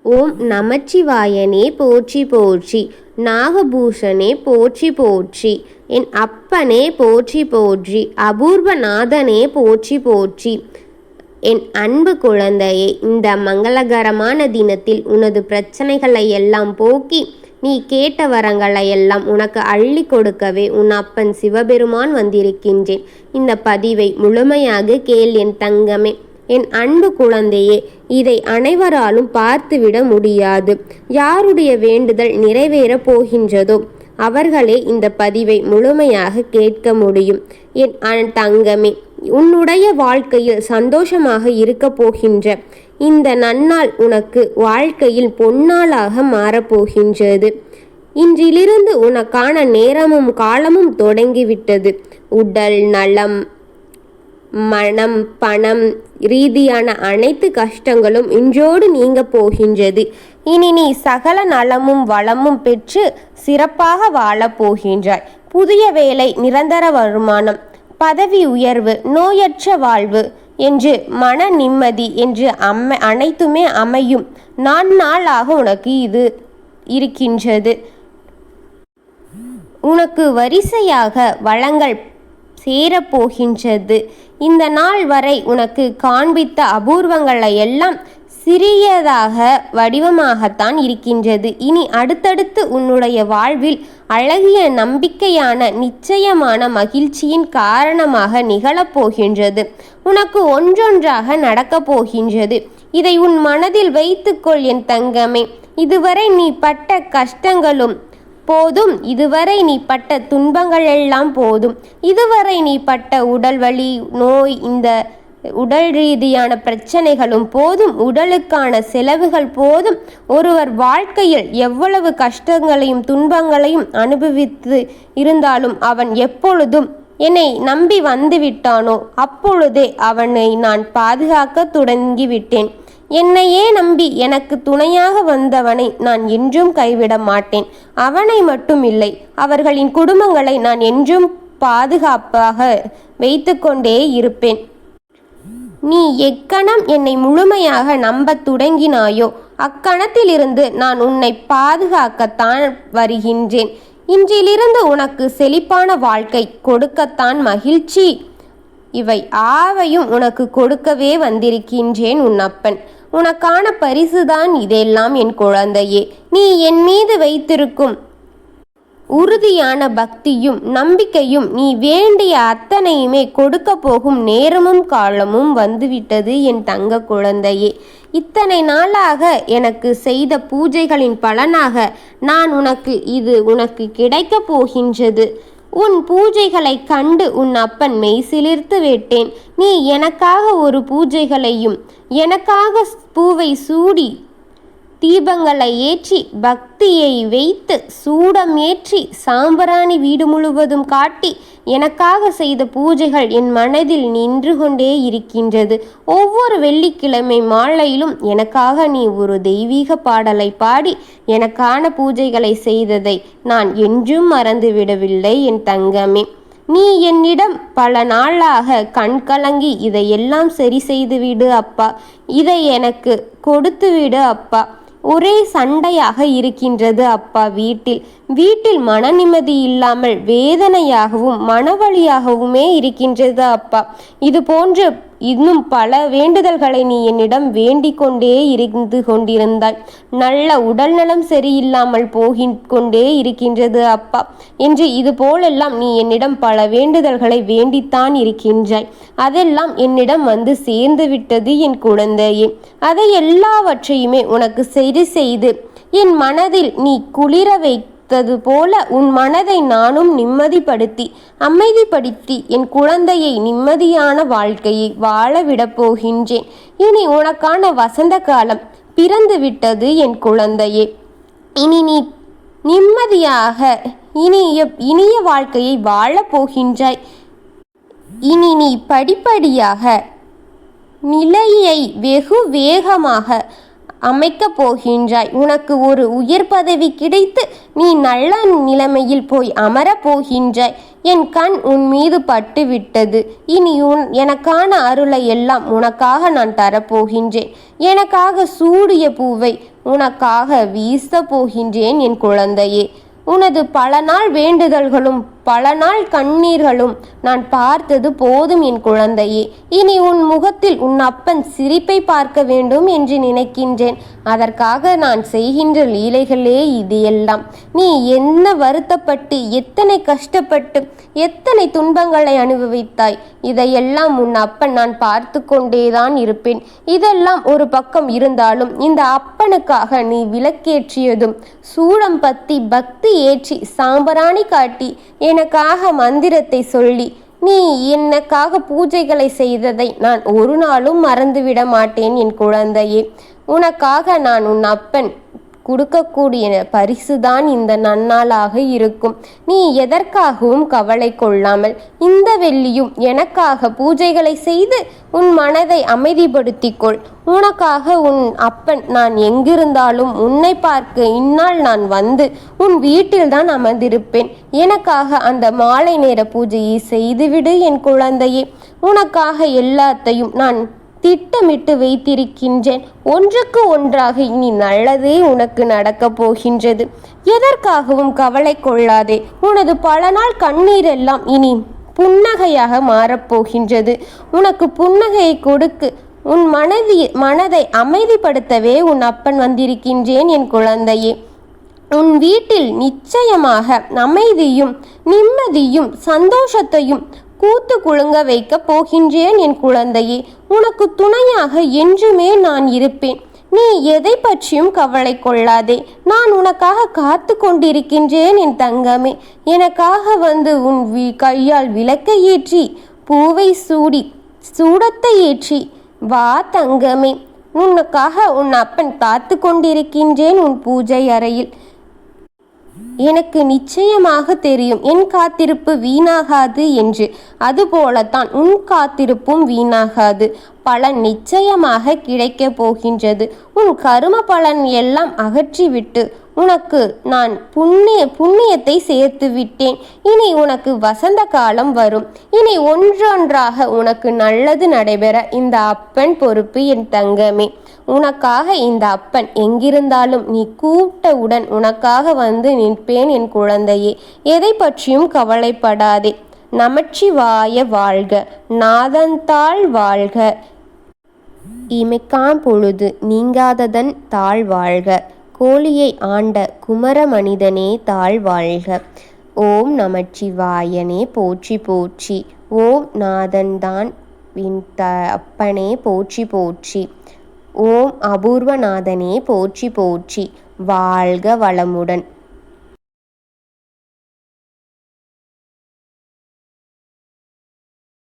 ஓம் நமச்சிவாயனே போற்றி போற்றி. நாகபூஷணே போற்றி போற்றி. என் அப்பனே போற்றி போற்றி. அபூர்வநாதனே போற்றி போற்றி. என் அன்பு குழந்தையே, இந்த மங்களகரமான தினத்தில் உனது பிரச்சனைகளை எல்லாம் போக்கி நீ கேட்ட வரங்களை எல்லாம் உனக்கு அள்ளி கொடுக்கவே உன் அப்பன் சிவபெருமான் வந்திருக்கின்றேன். இந்த பதிவை முழுமையாக கேள் என் தங்கமே. என் அன்பு குழந்தையே, இதை அனைவராலும் பார்த்துவிட முடியாது. யாருடைய வேண்டுதல் நிறைவேறப் போகின்றதோ அவர்களே இந்த பதிவை முழுமையாக கேட்க முடியும். என் தங்கமே, உன்னுடைய வாழ்க்கையில் சந்தோஷமாக இருக்க போகின்ற இந்த நன்னாள் உனக்கு வாழ்க்கையில் பொன்னாளாக மாறப்போகின்றது. இன்றிலிருந்து உனக்கான நேரமும் காலமும் தொடங்கிவிட்டது. உடல் நலம், மனம், பணம் ரீதியான அனைத்து கஷ்டங்களும் இன்றோடு நீங்க போகின்றது. இனி நீ சகல நலமும் வளமும் பெற்று சிறப்பாக வாழப் போகின்றாய். புதிய வேலை, நிரந்தர வருமானம், பதவி உயர்வு, நோயற்ற வாழ்வு என்று மன நிம்மதி என்று அனைத்துமே அமையும் நாளாக உனக்கு இது இருக்கின்றது. உனக்கு வரிசையாக வளங்கள் சேரப்போகின்றது. இந்த நாள் வரை உனக்கு காண்பித்த அபூர்வங்களை எல்லாம் சிறியதாக வடிவமாகத்தான் இருக்கின்றது. இனி அடுத்தடுத்து உன்னுடைய வாழ்வில் அழகிய, நம்பிக்கையான, நிச்சயமான மகிழ்ச்சியின் காரணமாக நிகழப்போகின்றது. உனக்கு ஒன்றொன்றாக நடக்கப் போகின்றது. இதை உன் மனதில் வைத்துக்கொள் என் தங்கமே. இதுவரை நீ பட்ட கஷ்டங்களும் போதும், இதுவரை நீ பட்ட துன்பங்கள் எல்லாம் போதும், இதுவரை நீ பட்ட உடல் வலி, நோய், இந்த உடல் ரீதியான பிரச்சனைகளும் போதும், உடலுக்கான செலவுகள் போதும். ஒருவர் வாழ்க்கையில் எவ்வளவு கஷ்டங்களையும் துன்பங்களையும் அனுபவித்து இருந்தாலும் அவன் எப்பொழுதும் என்னை நம்பி வந்துவிட்டானோ அப்பொழுதே அவனை நான் பாதுகாக்க தொடங்கிவிட்டேன். என்னையே நம்பி எனக்கு துணையாக வந்தவனை நான் என்றும் கைவிட மாட்டேன். அவனை மட்டும் இல்லை, அவர்களின் குடும்பங்களை நான் என்றும் பாதுகாப்பாக வைத்து கொண்டே இருப்பேன். நீ எக்கணம் என்னை முழுமையாக நம்ப தொடங்கினாயோ அக்கணத்திலிருந்து நான் உன்னை பாதுகாக்கத்தான் வருகின்றேன். இன்றிலிருந்து உனக்கு செழிப்பான வாழ்க்கை கொடுக்கத்தான் மகிழ்ச்சி இவை ஆவையும் உனக்கு கொடுக்கவே வந்திருக்கின்றேன் உன் அப்பன். உனக்கான பரிசுதான் இதெல்லாம் என் குழந்தையே. நீ என் மீது வைத்திருக்கும் உறுதியான பக்தியும் நம்பிக்கையும் நீ வேண்டிய அத்தனையுமே கொடுக்க போகும் நேரமும் காலமும் வந்துவிட்டது என் தங்க குழந்தையே. இத்தனை நாளாக எனக்கு செய்த பூஜைகளின் பலனாக இது உனக்கு கிடைக்கப் போகின்றது. உன் பூஜைகளை கண்டு உன் அப்பன் மெய் சிலிர்த்து விட்டேன். நீ எனக்காக ஒரு பூஜைகளையும் எனக்காக பூவை சூடி தீபங்களை ஏற்றி பக்தியை வைத்து சூடம் ஏற்றி சாம்பிராணி வீடு முழுவதும் காட்டி எனக்காக செய்த பூஜைகள் என் மனதில் நின்று கொண்டே இருக்கின்றது. ஒவ்வொரு வெள்ளிக்கிழமை மாலையிலும் எனக்காக நீ ஒரு தெய்வீக பாடலை பாடி எனக்கான பூஜைகளை செய்ததை நான் என்றும் மறந்துவிடவில்லை என் தங்கமே. நீ என்னிடம் பல நாளாக கண்கலங்கி இதையெல்லாம் சரி செய்துவிடு அப்பா, இதை எனக்கு கொடுத்துவிடு அப்பா, ஒரே சண்டையாக இருக்கின்றது அப்பா, வீட்டில் மன நிம்மதி இல்லாமல் வேதனையாகவும் மனவழியாகவுமே இருக்கின்றது அப்பா. இது போன்று இன்னும் பல வேண்டுதல்களை நீ என்னிடம் வேண்டிக் கொண்டே இருந்து கொண்டிருந்தாய். நல்ல உடல் நலம் சரியில்லாமல் கொண்டே இருக்கின்றது அப்பா என்று இது போலெல்லாம் நீ என்னிடம் பல வேண்டுதல்களை வேண்டித்தான் இருக்கின்றாய். அதெல்லாம் என்னிடம் வந்து சேர்ந்து விட்டது என் குழந்தையே. அதை எல்லாவற்றையுமே உனக்கு சரி செய்து என் மனதில் நீ குளிர போல உன் மனதை நானும் நிம்மதிப்படுத்தி அமைதிப்படுத்தி என் குழந்தையை நிம்மதியான வாழ்க்கையை வாழவிடப் போகின்றேன். இனி உனக்கான வசந்த காலம் பிறந்து விட்டது என் குழந்தையே. இனி நீ நிம்மதியாக இனிய வாழ்க்கையை வாழப் போகின்றாய். இனி நீ படிப்படியாக நிலையை வெகு வேகமாக அமைக்கப் போகின்றாய். உனக்கு ஒரு உயர் பதவி கிடைத்து நீ நல்ல நிலைமையில் போய் அமரப் போகின்றாய். என் கண் உன் மீது பட்டு விட்டது. இனி எனக்கான அருளை எல்லாம் உனக்காக நான் தரப்போகின்றேன். எனக்காக சூடிய பூவை உனக்காக வீச போகின்றேன் என் குழந்தையே. உனது பல நாள் வேண்டுதல்களும் பல நாள் கண்ணீர்களும் நான் பார்த்தது போதும் என் குழந்தையே. இனி உன் முகத்தில் உன் அப்பன் சிரிப்பை பார்க்க வேண்டும் என்று நினைக்கின்றேன். அதற்காக நான் செய்கின்ற லீலைகளே இது எல்லாம். நீ என்ன வருத்தப்பட்டு எத்தனை கஷ்டப்பட்டு எத்தனை துன்பங்களை அனுபவித்தாய். இதையெல்லாம் உன் அப்பன் நான் பார்த்து கொண்டேதான் இருப்பேன். இதெல்லாம் ஒரு பக்கம் இருந்தாலும் இந்த அப்பனுக்காக நீ விளக்கேற்றியதும் சூடம் பத்தி பக்தி ஏற்றி சாம்பராணி காட்டி எனக்காக மந்திரத்தை சொல்லி நீ எனக்காக பூஜைகளை செய்ததை நான் ஒரு நாளும் மறந்துவிட மாட்டேன் என் குழந்தையே. உனக்காக நான் உன் அப்பன் கொடுக்கக்கூடிய பரிசுதான் இந்த நன்னாளாக இருக்கும். நீ எதற்காகவும் கவலை கொள்ளாமல் இந்த வெள்ளியும் எனக்காக பூஜைகளை செய்து உன் மனதை அமைதிப்படுத்திக்கொள். உனக்காக உன் அப்பன் நான் எங்கிருந்தாலும் உன்னை பார்க்க இந்நாள் நான் வந்து உன் வீட்டில்தான் அமர்ந்திருப்பேன். எனக்காக அந்த மாலை நேர பூஜையை செய்துவிடு என் குழந்தையே. உனக்காக எல்லாத்தையும் நான் திட்டமிட்டு வைத்திருக்கின்றேன். ஒன்றுக்கு ஒன்றாக இனி நல்லதே உனக்கு நடக்கப் போகின்றது. எதற்காகவும் கவலை கொள்ளாதே. உனது பல நாள் கண்ணீரெல்லாம் இனி புன்னகையாக மாறப்போகின்றது. உனக்கு புன்னகையை கொடுக்கு உன் மனதை அமைதிப்படுத்தவே உன் அப்பன் வந்திருக்கின்றேன் என் குழந்தையே. உன் வீட்டில் நிச்சயமாக அமைதியும் நிம்மதியும் சந்தோஷத்தையும் கூத்து குலுங்க வைக்க போகின்றேன் என் குழந்தையே. உனக்கு துணையாக என்றுமே நான் இருப்பேன். நீ எதை பற்றியும் கவலை கொள்ளாதே. நான் உனக்காக காத்து கொண்டிருக்கின்றேன் என் தங்கமே. எனக்காக வந்து உன் கையால் விளக்கை ஏற்றி பூவை சூடி சூடத்தை ஏற்றி வா தங்கமே. உனக்காக உன் அப்பன் காத்து கொண்டிருக்கின்றேன் உன் பூஜை அறையில். எனக்கு நிச்சயமாக தெரியும் என் காத்திருப்பு வீணாகாது என்று. அதுபோலத்தான் உன் காத்திருப்பும் வீணாகாது. பலன் நிச்சயமாக கிடைக்கப் போகின்றது. உன் கரும பலன் எல்லாம் அகற்றிவிட்டு உனக்கு நான் புண்ணியத்தை சேர்த்து விட்டேன். இனி உனக்கு வசந்த காலம் வரும். இனி ஒன்றொன்றாக உனக்கு நல்லது நடைபெற இந்த அப்பன் பொறுப்பு என் தங்கமே. உனக்காக இந்த அப்பன் எங்கிருந்தாலும் நீ கூப்பிட்டவுடன் உனக்காக வந்து நிற்பேன் என் குழந்தையே. எதை பற்றியும் கவலைப்படாதே. நமச்சிவாய வாழ்க, நாதன்தாள் வாழ்க, இமைக்காம் பொழுது நீங்காததன் தாழ் வாழ்க, கோழியை ஆண்ட குமர மனிதனே தாழ் வாழ்க. ஓம் நமச்சிவாயனே போற்றி போற்றி. ஓம் நாதன்தான் அப்பனே போற்றி போற்றி. ஓம் அபூர்வநாதனே போற்றி போற்றி. வாழ்க வளமுடன்.